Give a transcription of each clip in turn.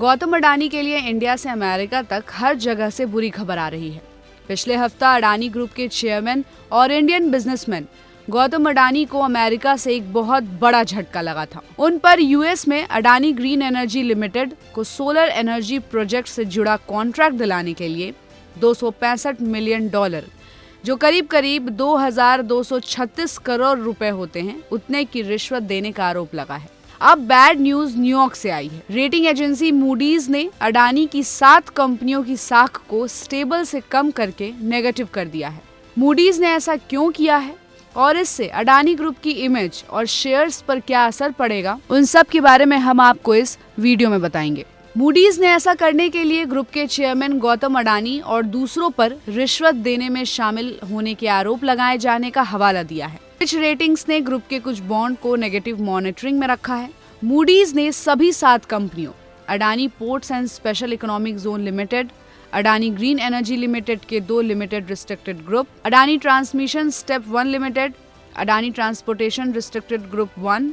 गौतम अडानी के लिए इंडिया से अमेरिका तक हर जगह से बुरी खबर आ रही है। पिछले हफ्ता अडानी ग्रुप के चेयरमैन और इंडियन बिजनेसमैन गौतम अडानी को अमेरिका से एक बहुत बड़ा झटका लगा था। उन पर यूएस में अडानी ग्रीन एनर्जी लिमिटेड को सोलर एनर्जी प्रोजेक्ट से जुड़ा कॉन्ट्रैक्ट दिलाने के लिए $265 मिलियन, जो करीब करीब 2,236 करोड़ रुपए होते हैं, उतने की रिश्वत देने का आरोप लगा है। अब बैड न्यूज न्यूयॉर्क से आई है। रेटिंग एजेंसी मूडीज ने अडानी की 7 कंपनियों की साख को स्टेबल से कम करके नेगेटिव कर दिया है। मूडीज ने ऐसा क्यों किया है और इससे अडानी ग्रुप की इमेज और शेयर्स पर क्या असर पड़ेगा, उन सब के बारे में हम आपको इस वीडियो में बताएंगे। मूडीज ने ऐसा करने के लिए ग्रुप के चेयरमैन गौतम अडानी और दूसरों पर रिश्वत देने में शामिल होने के आरोप लगाए जाने का हवाला दिया है। फिच रेटिंग्स ने ग्रुप के कुछ बॉन्ड को नेगेटिव मॉनिटरिंग में रखा है। मूडीज ने सभी 7 कंपनियों Adani ports and special economic zone limited, Adani green energy limited के 2 limited restricted group, Adani transmission step 1 limited, Adani transportation restricted group 1,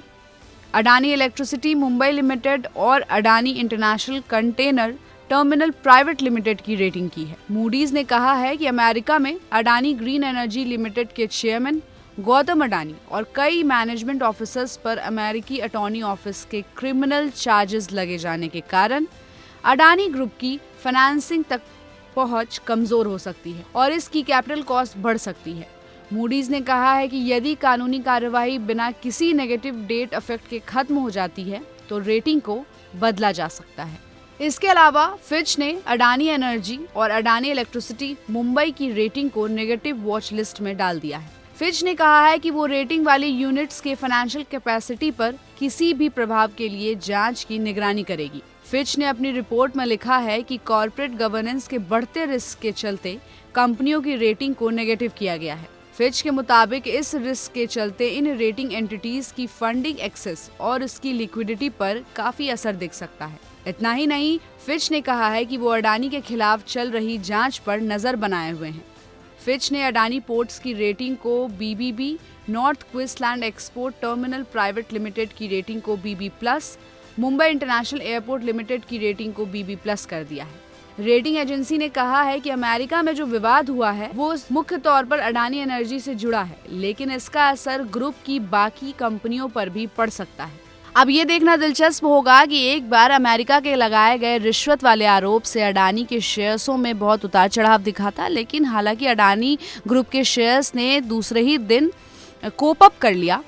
Adani electricity Mumbai limited और Adani international container terminal private limited की रेटिंग की है। मूडीज ने कहा है कि अमेरिका में अडानी ग्रीन एनर्जी लिमिटेड के चेयरमैन गौतम अडानी और कई मैनेजमेंट ऑफिसर्स पर अमेरिकी अटॉर्नी ऑफिस के क्रिमिनल चार्जेस लगे जाने के कारण अडानी ग्रुप की फाइनेंसिंग तक पहुंच कमजोर हो सकती है और इसकी कैपिटल कॉस्ट बढ़ सकती है। मूडीज ने कहा है कि यदि कानूनी कार्यवाही बिना किसी नेगेटिव डेट इफेक्ट के खत्म हो जाती है तो रेटिंग को बदला जा सकता है। इसके अलावा फिच ने अडानी एनर्जी और अडानी इलेक्ट्रिसिटी मुंबई की रेटिंग को नेगेटिव वॉच लिस्ट में डाल दिया है। फिच ने कहा है कि वो रेटिंग वाली यूनिट्स के फाइनेंशियल कैपेसिटी पर किसी भी प्रभाव के लिए जांच की निगरानी करेगी। फिच ने अपनी रिपोर्ट में लिखा है कि कॉर्पोरेट गवर्नेंस के बढ़ते रिस्क के चलते कंपनियों की रेटिंग को नेगेटिव किया गया है। फिच के मुताबिक इस रिस्क के चलते इन रेटिंग एंटिटीज की फंडिंग एक्सेस और इसकी लिक्विडिटी पर काफी असर दिख सकता है। इतना ही नहीं, फिच ने कहा है कि वो अडानी के खिलाफ चल रही जांच पर नजर बनाए हुए हैं। फिच ने अडानी पोर्ट्स की रेटिंग को BBB, north Queensland export terminal private limited की रेटिंग को BB+, Mumbai international airport limited की रेटिंग को BB+ कर दिया है। रेटिंग एजेंसी ने कहा है कि अमेरिका में जो विवाद हुआ है वो मुख्य तौर पर अडानी एनर्जी से जुड़ा है, लेकिन इसका असर ग्रुप की बाकी कंपनियों पर भी पड़ सकता है। अब ये देखना दिलचस्प होगा कि एक बार अमेरिका के लगाए गए रिश्वत वाले आरोप से अडानी के शेयर्सों में बहुत उतार चढ़ाव दिखा था, लेकिन हालांकि अडानी ग्रुप के शेयर्स ने दूसरे ही दिन कोप अप कर लिया।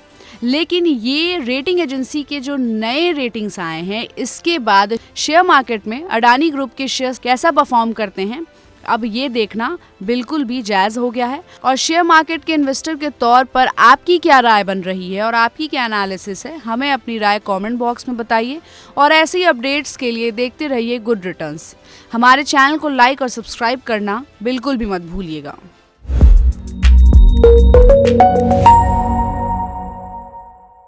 लेकिन ये रेटिंग एजेंसी के जो नए रेटिंग्स आए हैं, इसके बाद शेयर मार्केट में अडानी ग्रुप के शेयर्स कैसा परफॉर्म करते हैं, अब ये देखना बिल्कुल भी जायज हो गया है। और शेयर मार्केट के इन्वेस्टर के तौर पर आपकी क्या राय बन रही है और आपकी क्या एनालिसिस है, हमें अपनी राय कमेंट बॉक्स में बताइए। और ऐसे ही अपडेट्स के लिए देखते रहिए गुड रिटर्न्स। हमारे चैनल को लाइक और सब्सक्राइब करना बिल्कुल भी मत भूलिएगा।